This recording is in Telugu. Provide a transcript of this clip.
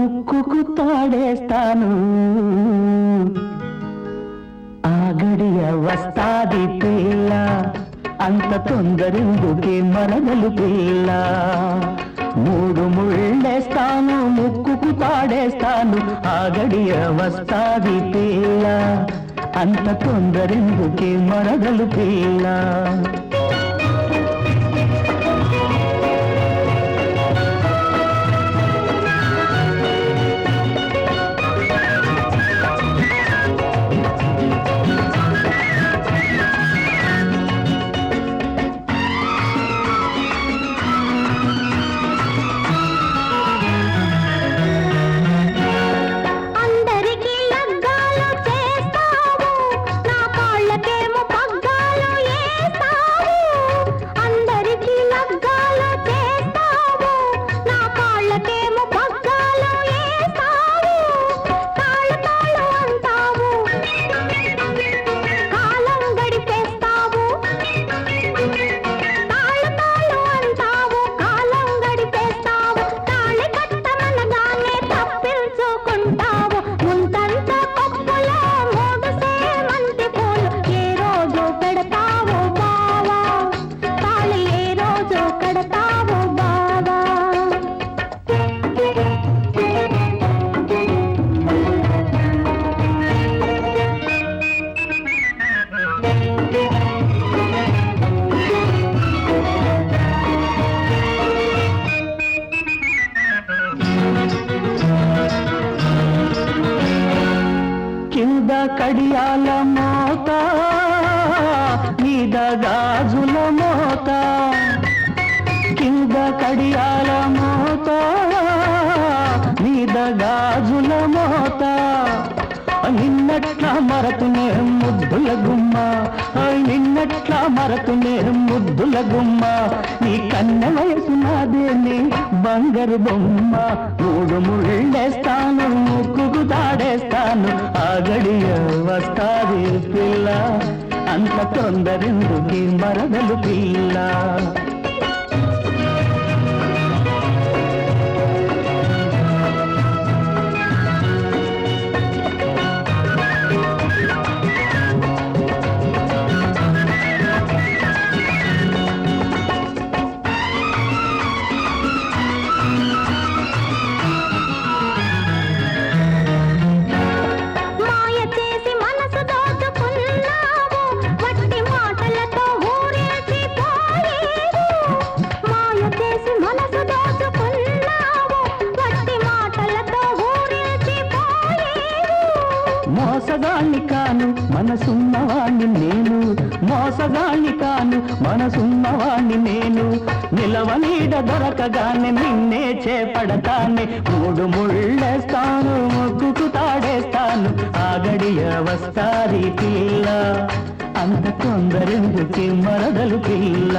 ముక్కుకు తాడేస్తాను ఆ గడియ వస్తాది పిల్ల అంత తొందరెందుకే మరదలు పిల్ల మూడు ముళ్ళేస్తాను ముక్కుకు తాడేస్తాను ఆ గడియ వస్తాది పిల్ల అంత తొందరెందుకే మరదలు పిల్ల కింద కడియాల మోత మీద గాజుల మోత కింద కడియాల మోత మీద గాజుల మోత నిన్నట్లా మరతునే ముద్దుల గుమ్మ నిన్నట్లా మరతునే ముద్దుల గుమ్మ నీ కన్న వయసు నాదేనే బంగారు బొమ్మ మూడు ముళ్ళేస్తాను ముక్కుకు తాడేస్తాను ఆ గడియ వస్తాది పిల్ల అంత తొందరెందుకి మరదలు పిల్ల మోసగాణ్ణి కాను మనసున్నవాణ్ణి నేను మోసగాణ్ణి కాను మనసున్నవాణ్ణి నేను నిలవనీడ దొరకగానే నిన్నే చేపడతానే మూడు ముళ్ళేస్తాను ముక్కుకు తాడేస్తాను ఆ గడియ వస్తాది పిల్ల అంత తొందరెందుకి మరదలు పిల్ల